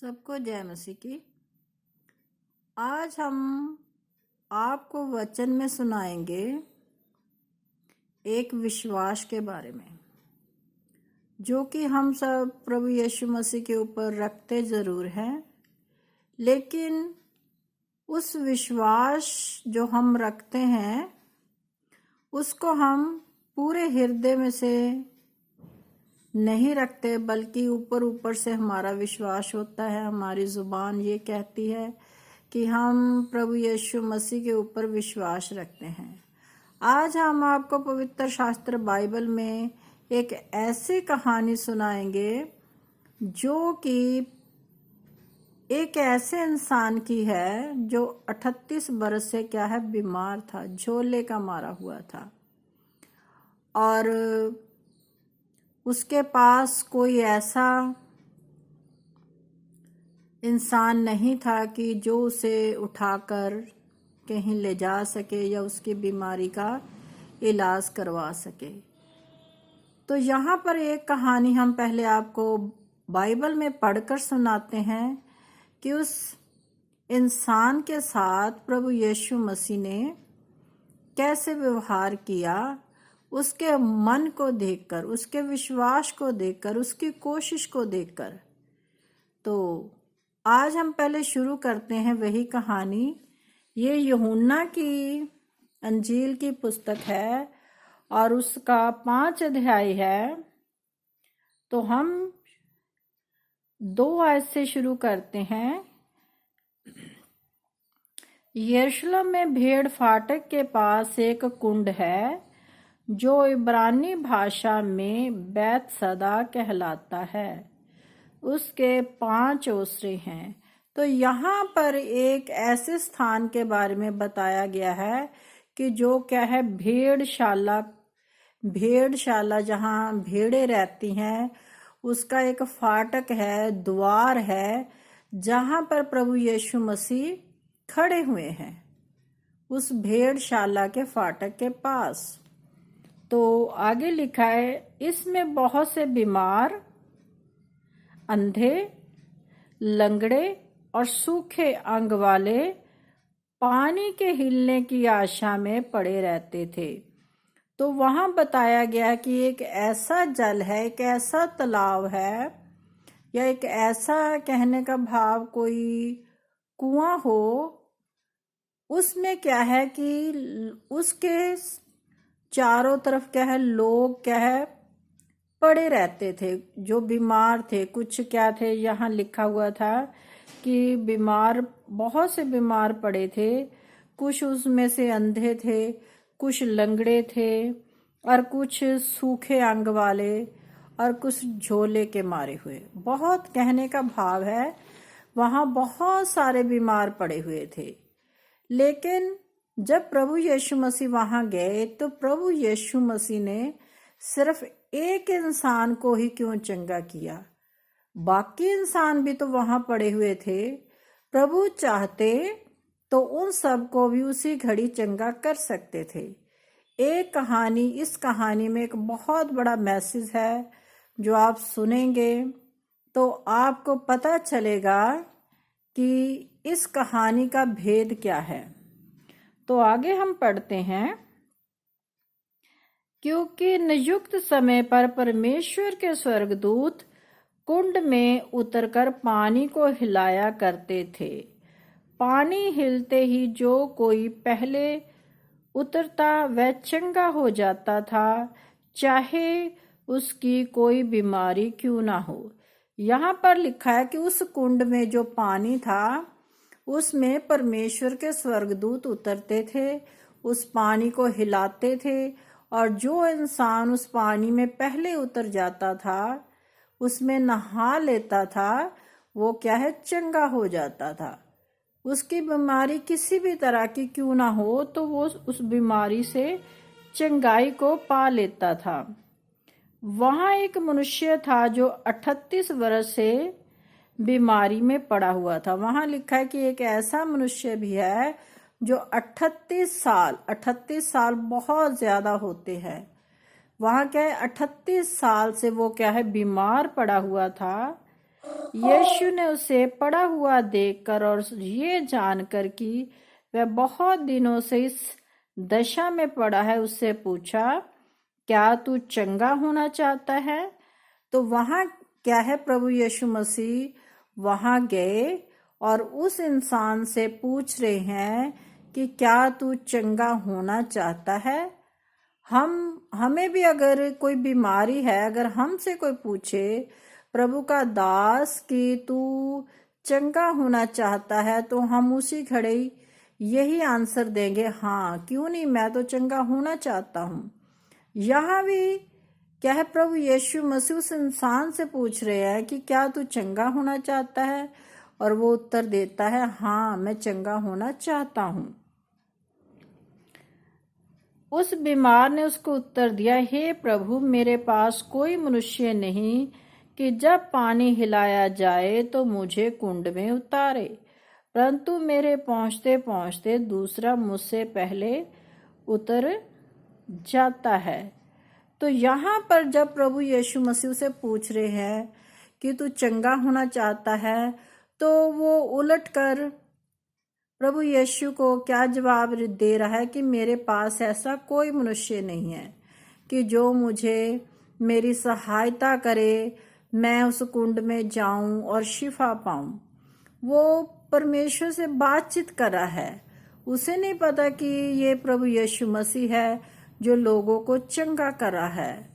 सबको जय मसीह की। आज हम आपको वचन में सुनाएंगे एक विश्वास के बारे में, जो कि हम सब प्रभु यीशु मसीह के ऊपर रखते ज़रूर हैं, लेकिन उस विश्वास जो हम रखते हैं उसको हम पूरे हृदय में से नहीं रखते, बल्कि ऊपर ऊपर से हमारा विश्वास होता है। हमारी ज़ुबान ये कहती है कि हम प्रभु यीशु मसीह के ऊपर विश्वास रखते हैं। आज हम आपको पवित्र शास्त्र बाइबल में एक ऐसी कहानी सुनाएंगे जो कि एक ऐसे इंसान की है जो 38 बरस से बीमार था, झोले का मारा हुआ था, और उसके पास कोई ऐसा इंसान नहीं था कि जो उसे उठाकर कहीं ले जा सके या उसकी बीमारी का इलाज करवा सके। तो यहाँ पर एक कहानी हम पहले आपको बाइबल में पढ़कर सुनाते हैं कि उस इंसान के साथ प्रभु यीशु मसीह ने कैसे व्यवहार किया, उसके मन को देखकर, उसके विश्वास को देखकर, उसकी कोशिश को देखकर। तो आज हम पहले शुरू करते हैं वही कहानी। ये यूहन्ना की अंजील की पुस्तक है और उसका 5 अध्याय है। तो हम 2 आयत से शुरू करते हैं। यरूशलेम में भेड़ फाटक के पास एक कुंड है जो इब्रानी भाषा में बैतसदा कहलाता है। उसके 5 ओसरे हैं। तो यहाँ पर एक ऐसे स्थान के बारे में बताया गया है कि जो भेड़शाला जहाँ भेड़ें रहती हैं, उसका एक फाटक है, द्वार है, जहाँ पर प्रभु यीशु मसीह खड़े हुए हैं, उस भेड़शाला के फाटक के पास। तो आगे लिखा है, इसमें बहुत से बीमार, अंधे, लंगड़े और सूखे अंग वाले पानी के हिलने की आशा में पड़े रहते थे। तो वहां बताया गया कि एक ऐसा जल है, एक ऐसा तालाब है, या एक ऐसा, कहने का भाव कोई कुआं हो, उसमें क्या है कि उसके चारों तरफ लोग पड़े रहते थे जो बीमार थे। कुछ थे, यहाँ लिखा हुआ था कि बहुत से बीमार पड़े थे। कुछ उसमें से अंधे थे, कुछ लंगड़े थे, और कुछ सूखे अंग वाले, और कुछ झोले के मारे हुए। बहुत, कहने का भाव है, वहाँ बहुत सारे बीमार पड़े हुए थे। लेकिन जब प्रभु यीशु मसीह वहां गए तो प्रभु यीशु मसीह ने सिर्फ एक इंसान को ही क्यों चंगा किया, बाकी इंसान भी तो वहां पड़े हुए थे। प्रभु चाहते तो उन सब को भी उसी घड़ी चंगा कर सकते थे। इस कहानी में एक बहुत बड़ा मैसेज है जो आप सुनेंगे तो आपको पता चलेगा कि इस कहानी का भेद क्या है। तो आगे हम पढ़ते हैं, क्योंकि नियुक्त समय पर परमेश्वर के स्वर्गदूत कुंड में उतरकर पानी को हिलाया करते थे। पानी हिलते ही जो कोई पहले उतरता वह चंगा हो जाता था, चाहे उसकी कोई बीमारी क्यों ना हो। यहाँ पर लिखा है कि उस कुंड में जो पानी था उसमें परमेश्वर के स्वर्गदूत उतरते थे, उस पानी को हिलाते थे, और जो इंसान उस पानी में पहले उतर जाता था, उसमें नहा लेता था, वो चंगा हो जाता था। उसकी बीमारी किसी भी तरह की क्यों ना हो, तो वो उस बीमारी से चंगाई को पा लेता था। वहां एक मनुष्य था जो 38 वर्ष से बीमारी में पड़ा हुआ था। वहां लिखा है कि एक ऐसा मनुष्य भी है जो 38 साल बहुत ज्यादा होते हैं। वहां 38 साल से वो बीमार पड़ा हुआ था, यीशु ने उसे पड़ा हुआ देखकर और ये जानकर कि वह बहुत दिनों से इस दशा में पड़ा है, उससे पूछा, क्या तू चंगा होना चाहता है? तो वहां क्या है, प्रभु यीशु मसीह वहां गए और उस इंसान से पूछ रहे हैं कि क्या तू चंगा होना चाहता है? हमें भी अगर कोई बीमारी है, अगर हमसे कोई पूछे प्रभु का दास कि तू चंगा होना चाहता है, तो हम उसी घड़ी यही आंसर देंगे, हाँ क्यों नहीं, मैं तो चंगा होना चाहता हूँ। यहाँ भी क्या है, प्रभु यीशु मसीह उस इंसान से पूछ रहे हैं कि क्या तू चंगा होना चाहता है? और वो उत्तर देता है, हाँ मैं चंगा होना चाहता हूँ। उस बीमार ने उसको उत्तर दिया, हे प्रभु, मेरे पास कोई मनुष्य नहीं कि जब पानी हिलाया जाए तो मुझे कुंड में उतारे, परंतु मेरे पहुंचते पहुंचते दूसरा मुझसे पहले उतर जाता है। तो यहाँ पर जब प्रभु यीशु मसीह से पूछ रहे हैं कि तू चंगा होना चाहता है, तो वो उलटकर प्रभु यीशु को क्या जवाब दे रहा है कि मेरे पास ऐसा कोई मनुष्य नहीं है कि जो मुझे मेरी सहायता करे, मैं उस कुंड में जाऊं और शिफा पाऊं। वो परमेश्वर से बातचीत कर रहा है, उसे नहीं पता कि ये प्रभु यीशु मसीह है जो लोगों को चंगा कर रहा है।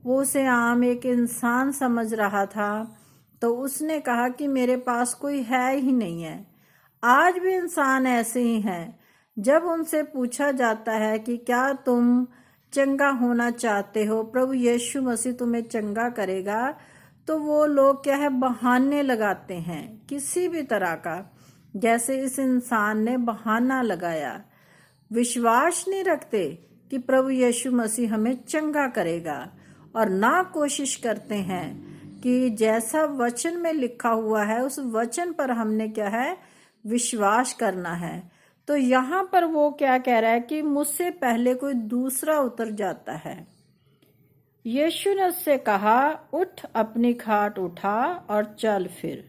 वो उसे आम एक इंसान समझ रहा था, तो उसने कहा कि मेरे पास कोई है ही नहीं है। आज भी इंसान ऐसे ही हैं। जब उनसे पूछा जाता है कि क्या तुम चंगा होना चाहते हो, प्रभु यीशु मसीह तुम्हें चंगा करेगा, तो वो लोग क्या है, बहाने लगाते हैं किसी भी तरह का, जैसे इस इंसान ने बहाना लगाया। विश्वास नहीं रखते कि प्रभु यीशु मसीह हमें चंगा करेगा, और ना कोशिश करते हैं कि जैसा वचन में लिखा हुआ है उस वचन पर हमने क्या है, विश्वास करना है। तो यहाँ पर वो क्या कह रहा है कि मुझसे पहले कोई दूसरा उतर जाता है। यीशु ने उससे कहा, उठ, अपनी खाट उठा और चल फिर।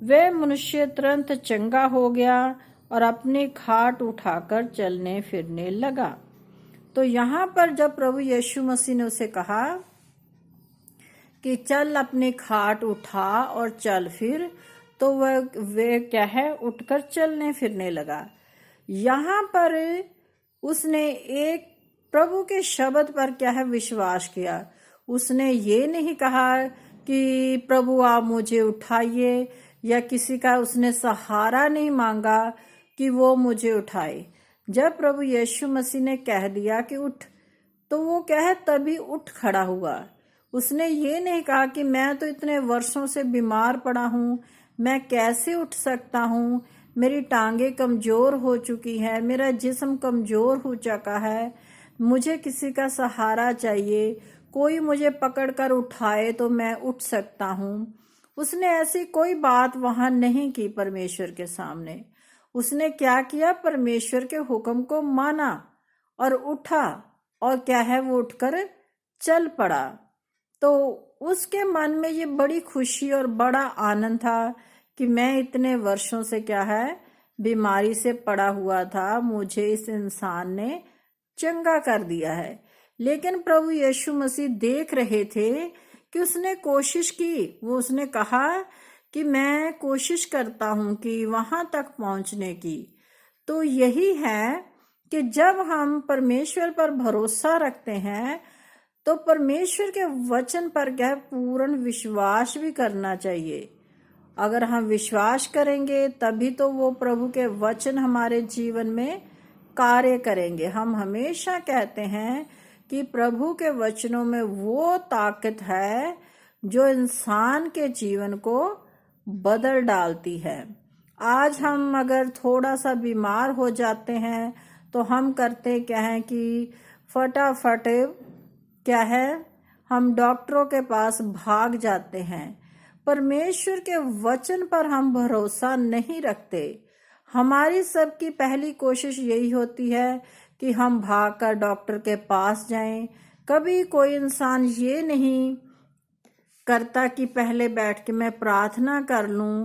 वह मनुष्य तुरंत चंगा हो गया और अपनी खाट उठाकर चलने फिरने लगा। तो यहाँ पर जब प्रभु यीशु मसीह ने उसे कहा कि चल अपनी खाट उठा और चल फिर, तो वे क्या है, उठकर चलने फिरने लगा। यहाँ पर उसने एक प्रभु के शब्द पर क्या है, विश्वास किया। उसने ये नहीं कहा कि प्रभु आप मुझे उठाइए, या किसी का उसने सहारा नहीं मांगा कि वो मुझे उठाए। जब प्रभु यीशु मसीह ने कह दिया कि उठ, तो वो क्या है, तभी उठ खड़ा हुआ। उसने ये नहीं कहा कि मैं तो इतने वर्षों से बीमार पड़ा हूँ, मैं कैसे उठ सकता हूँ, मेरी टांगे कमजोर हो चुकी है, मेरा जिस्म कमजोर हो चुका है, मुझे किसी का सहारा चाहिए, कोई मुझे पकड़कर उठाए तो मैं उठ सकता हूँ। उसने ऐसी कोई बात वहां नहीं की परमेश्वर के सामने। उसने क्या किया, परमेश्वर के हुक्म को माना और उठा, और क्या है, वो उठकर चल पड़ा। तो उसके मन में ये बड़ी खुशी और बड़ा आनंद था कि मैं इतने वर्षों से क्या है, बीमारी से पड़ा हुआ था, मुझे इस इंसान ने चंगा कर दिया है। लेकिन प्रभु यीशु मसीह देख रहे थे कि उसने कोशिश की। वो उसने कहा कि मैं कोशिश करता हूं कि वहां तक पहुंचने की। तो यही है कि जब हम परमेश्वर पर भरोसा रखते हैं, तो परमेश्वर के वचन पर क्या पूर्ण विश्वास भी करना चाहिए। अगर हम विश्वास करेंगे तभी तो वो प्रभु के वचन हमारे जीवन में कार्य करेंगे। हम हमेशा कहते हैं कि प्रभु के वचनों में वो ताकत है जो इंसान के जीवन को बदल डालती है। आज हम अगर थोड़ा सा बीमार हो जाते हैं तो हम करते क्या है कि फटाफट क्या है, हम डॉक्टरों के पास भाग जाते हैं। परमेश्वर के वचन पर हम भरोसा नहीं रखते। हमारी सबकी पहली कोशिश यही होती है कि हम भागकर डॉक्टर के पास जाएं। कभी कोई इंसान ये नहीं करता कि पहले बैठ के मैं प्रार्थना कर लूं,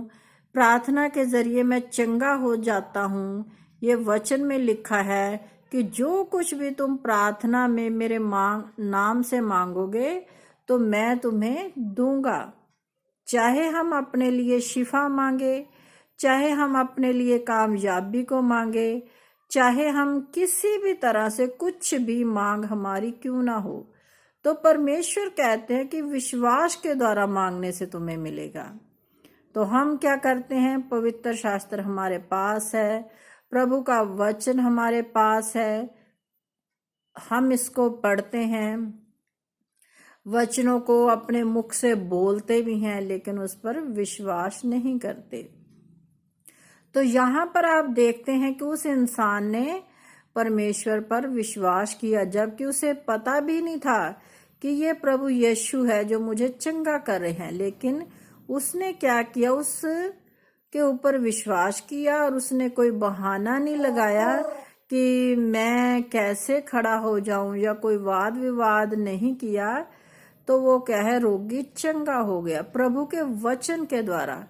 प्रार्थना के जरिए मैं चंगा हो जाता हूं। ये वचन में लिखा है कि जो कुछ भी तुम प्रार्थना में मेरे नाम से मांगोगे तो मैं तुम्हें दूंगा। चाहे हम अपने लिए शिफा मांगे, चाहे हम अपने लिए कामयाबी को मांगे, चाहे हम किसी भी तरह से कुछ भी मांग हमारी क्यों ना हो, तो परमेश्वर कहते हैं कि विश्वास के द्वारा मांगने से तुम्हें मिलेगा। तो हम क्या करते हैं? पवित्र शास्त्र हमारे पास है, प्रभु का वचन हमारे पास है, हम इसको पढ़ते हैं, वचनों को अपने मुख से बोलते भी हैं, लेकिन उस पर विश्वास नहीं करते। तो यहाँ पर आप देखते हैं कि उस इंसान ने परमेश्वर पर विश्वास किया, जबकि उसे पता भी नहीं था कि ये प्रभु यीशु है जो मुझे चंगा कर रहे हैं। लेकिन उसने क्या किया? उसके ऊपर विश्वास किया और उसने कोई बहाना नहीं लगाया कि मैं कैसे खड़ा हो जाऊं, या कोई वाद विवाद नहीं किया। तो वो क्या है? रोगी चंगा हो गया प्रभु के वचन के द्वारा।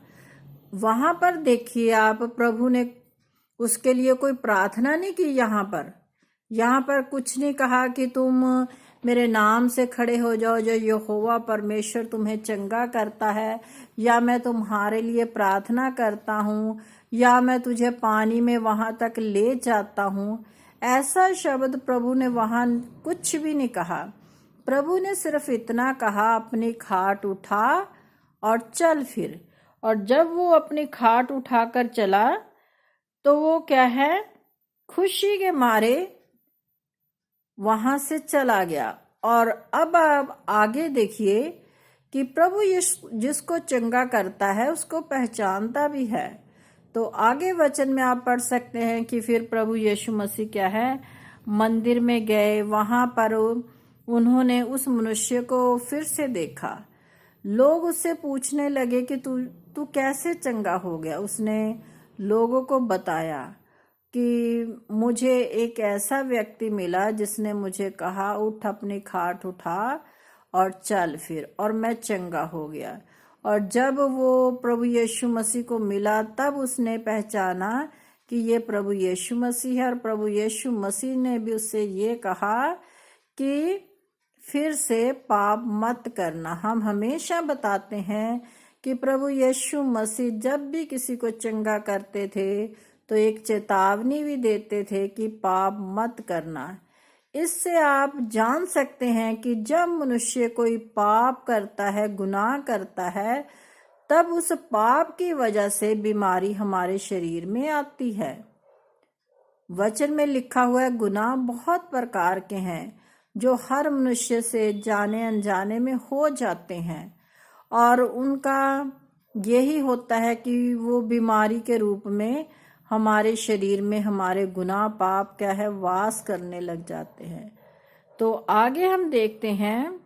वहां पर देखिए आप, प्रभु ने उसके लिए कोई प्रार्थना नहीं की। यहाँ पर कुछ नहीं कहा कि तुम मेरे नाम से खड़े हो जाओ जो यहोवा परमेश्वर तुम्हें चंगा करता है, या मैं तुम्हारे लिए प्रार्थना करता हूँ, या मैं तुझे पानी में वहां तक ले जाता हूँ। ऐसा शब्द प्रभु ने वहां कुछ भी नहीं कहा। प्रभु ने सिर्फ इतना कहा, अपनी खाट उठा और चल फिर। और जब वो अपनी खाट उठाकर चला तो वो क्या है? खुशी के मारे वहां से चला गया। और अब आप आगे देखिए कि प्रभु जिसको चंगा करता है उसको पहचानता भी है। तो आगे वचन में आप पढ़ सकते हैं कि फिर प्रभु यीशु मसीह क्या है? मंदिर में गए, वहां पर उन्होंने उस मनुष्य को फिर से देखा। लोग उससे पूछने लगे कि तू कैसे चंगा हो गया? उसने लोगों को बताया कि मुझे एक ऐसा व्यक्ति मिला जिसने मुझे कहा, उठ अपनी खाट उठा और चल फिर, और मैं चंगा हो गया। और जब वो प्रभु यीशु मसीह को मिला तब उसने पहचाना कि ये प्रभु यीशु मसीह है। और प्रभु यीशु मसीह ने भी उससे ये कहा कि फिर से पाप मत करना। हम हमेशा बताते हैं कि प्रभु यीशु मसीह जब भी किसी को चंगा करते थे तो एक चेतावनी भी देते थे कि पाप मत करना। इससे आप जान सकते हैं कि जब मनुष्य कोई पाप करता है, गुनाह करता है, तब उस पाप की वजह से बीमारी हमारे शरीर में आती है। वचन में लिखा हुआ है गुनाह बहुत प्रकार के हैं जो हर मनुष्य से जाने अनजाने में हो जाते हैं, और उनका यही होता है कि वो बीमारी के रूप में हमारे शरीर में हमारे गुनाह पाप क्या है? वास करने लग जाते हैं। तो आगे हम देखते हैं,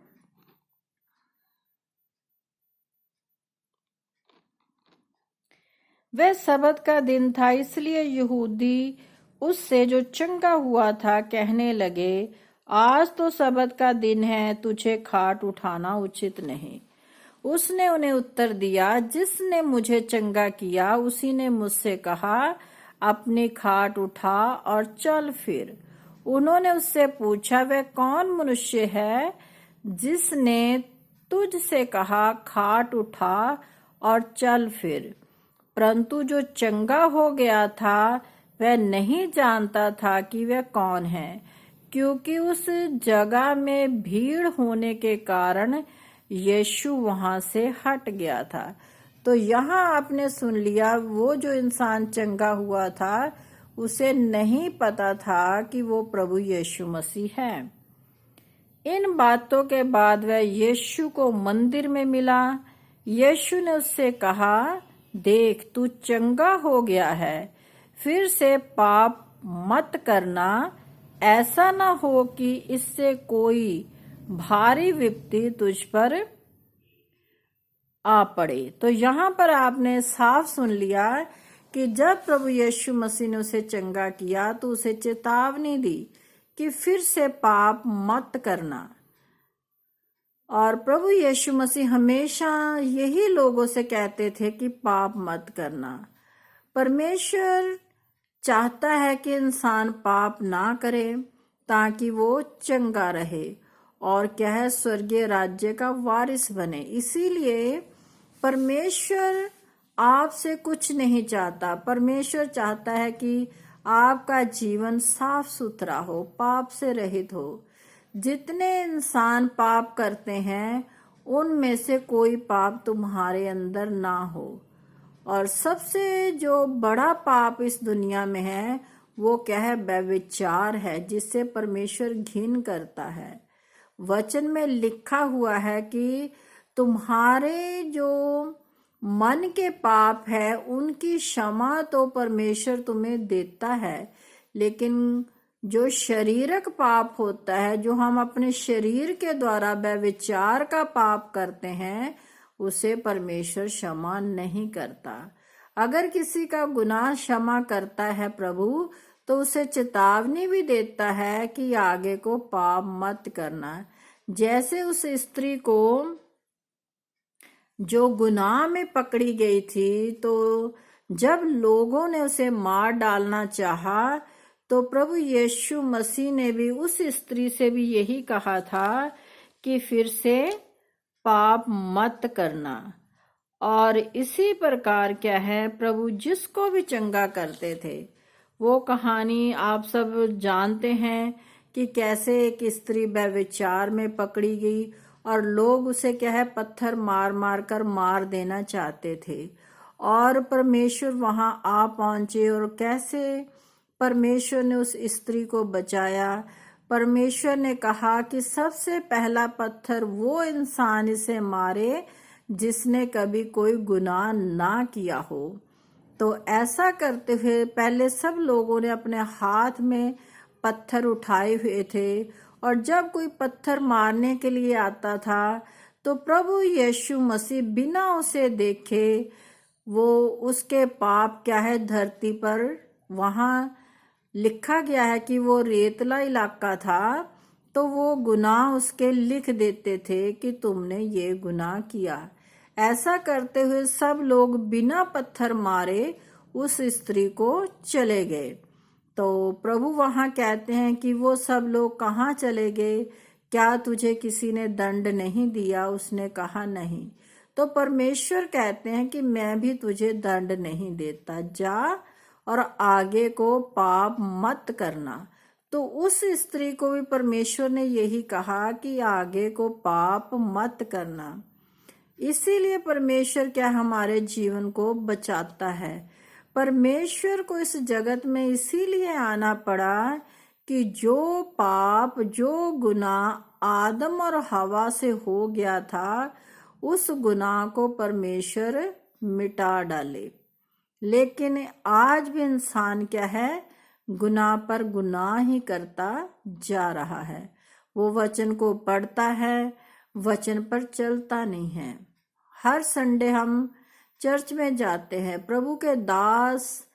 वह सबत का दिन था, इसलिए यहूदी उससे जो चंगा हुआ था कहने लगे, आज तो सबत का दिन है, तुझे खाट उठाना उचित नहीं। उसने उन्हें उत्तर दिया, जिसने मुझे चंगा किया उसी ने मुझसे कहा, अपनी खाट उठा और चल फिर। उन्होंने उससे पूछा, वह कौन मनुष्य है जिसने तुझसे कहा, खाट उठा और चल फिर? परंतु जो चंगा हो गया था वह नहीं जानता था कि वह कौन है, क्योंकि उस जगह में भीड़ होने के कारण यीशु वहां से हट गया था। तो यहाँ आपने सुन लिया, वो जो इंसान चंगा हुआ था उसे नहीं पता था कि वो प्रभु यीशु मसीह है। इन बातों के बाद वह यीशु को मंदिर में मिला। यीशु ने उससे कहा, देख तू चंगा हो गया है, फिर से पाप मत करना, ऐसा ना हो कि इससे कोई भारी विपत्ति तुझ पर आ पड़े। तो यहाँ पर आपने साफ सुन लिया कि जब प्रभु यीशु मसीह ने उसे चंगा किया तो उसे चेतावनी दी कि फिर से पाप मत करना। और प्रभु यीशु मसीह हमेशा यही लोगों से कहते थे कि पाप मत करना। परमेश्वर चाहता है कि इंसान पाप ना करे ताकि वो चंगा रहे और क्या है, स्वर्गीय राज्य का वारिस बने। इसीलिए परमेश्वर आपसे कुछ नहीं चाहता। परमेश्वर चाहता है कि आपका जीवन साफ सुथरा हो, पाप से रहित हो। जितने इंसान पाप करते हैं उनमें से कोई पाप तुम्हारे अंदर ना हो। और सबसे जो बड़ा पाप इस दुनिया में है वो क्या है, व्यभिचार है, जिससे परमेश्वर घिन करता है। वचन में लिखा हुआ है कि तुम्हारे जो मन के पाप है उनकी क्षमा तो परमेश्वर तुम्हें देता है, लेकिन जो शरीरक पाप होता है, जो हम अपने शरीर के द्वारा व्यभिचार का पाप करते हैं, उसे परमेश्वर क्षमा नहीं करता। अगर किसी का गुनाह क्षमा करता है प्रभु, तो उसे चेतावनी भी देता है कि आगे को पाप मत करना। जैसे उस स्त्री को जो गुनाह में पकड़ी गई थी, तो जब लोगों ने उसे मार डालना चाहा, तो प्रभु यीशु मसीह ने भी उस स्त्री से भी यही कहा था कि फिर से पाप मत करना। और इसी प्रकार क्या है, प्रभु जिसको भी चंगा करते थे। वो कहानी आप सब जानते हैं कि कैसे एक स्त्री व्यभिचार में पकड़ी गई और लोग उसे क्या है, पत्थर मार मार कर मार देना चाहते थे। और परमेश्वर वहां आ पहुंचे और कैसे परमेश्वर ने उस स्त्री को बचाया। परमेश्वर ने कहा कि सबसे पहला पत्थर वो इंसान इसे मारे जिसने कभी कोई गुनाह ना किया हो। तो ऐसा करते हुए पहले सब लोगों ने अपने हाथ में पत्थर उठाए हुए थे, और जब कोई पत्थर मारने के लिए आता था तो प्रभु यीशु मसीह बिना उसे देखे वो उसके पाप क्या है, धरती पर वहां लिखा गया है कि वो रेतला इलाका था, तो वो गुनाह उसके लिख देते थे कि तुमने ये गुनाह किया। ऐसा करते हुए सब लोग बिना पत्थर मारे उस स्त्री को चले गए। तो प्रभु वहां कहते हैं कि वो सब लोग कहाँ चले गए, क्या तुझे किसी ने दंड नहीं दिया? उसने कहा नहीं। तो परमेश्वर कहते हैं कि मैं भी तुझे दंड नहीं देता, जा और आगे को पाप मत करना। तो उस स्त्री को भी परमेश्वर ने यही कहा कि आगे को पाप मत करना। इसीलिए परमेश्वर क्या हमारे जीवन को बचाता है। परमेश्वर को इस जगत में इसीलिए आना पड़ा कि जो पाप, जो गुनाह आदम और हवा से हो गया था, उस गुनाह को परमेश्वर मिटा डाले। लेकिन आज भी इंसान क्या है, गुनाह पर गुनाह ही करता जा रहा है। वो वचन को पढ़ता है, वचन पर चलता नहीं है। हर संडे हम चर्च में जाते हैं, प्रभु के दास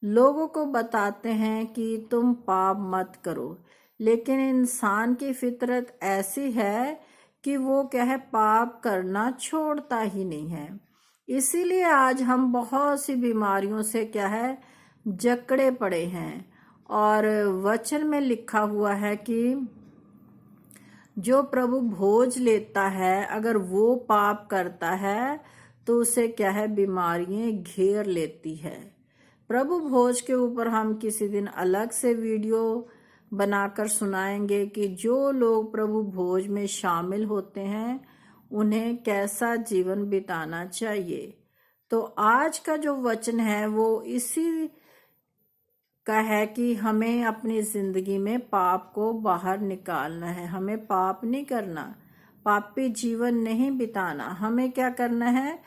लोगों को बताते हैं कि तुम पाप मत करो, लेकिन इंसान की फितरत ऐसी है कि वो क्या है, पाप करना छोड़ता ही नहीं है। इसीलिए आज हम बहुत सी बीमारियों से क्या है, जकड़े पड़े हैं। और वचन में लिखा हुआ है कि जो प्रभु भोज लेता है, अगर वो पाप करता है तो उसे क्या है, बीमारियां घेर लेती है। प्रभु भोज के ऊपर हम किसी दिन अलग से वीडियो बनाकर सुनाएंगे कि जो लोग प्रभु भोज में शामिल होते हैं उन्हें कैसा जीवन बिताना चाहिए। तो आज का जो वचन है वो इसी का है कि हमें अपनी जिंदगी में पाप को बाहर निकालना है। हमें पाप नहीं करना, पापी जीवन नहीं बिताना। हमें क्या करना है,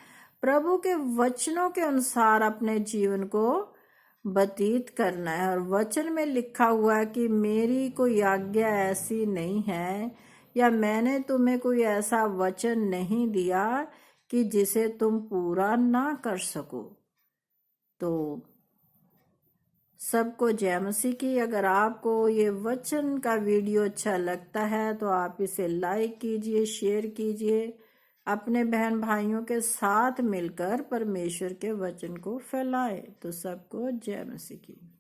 प्रभु के वचनों के अनुसार अपने जीवन को व्यतीत करना है। और वचन में लिखा हुआ है कि मेरी कोई आज्ञा ऐसी नहीं है, या मैंने तुम्हें कोई ऐसा वचन नहीं दिया कि जिसे तुम पूरा ना कर सको। तो सबको जय मसीह की। अगर आपको ये वचन का वीडियो अच्छा लगता है तो आप इसे लाइक कीजिए, शेयर कीजिए, अपने बहन भाइयों के साथ मिलकर परमेश्वर के वचन को फैलाएं। तो सबको जय मसीह की।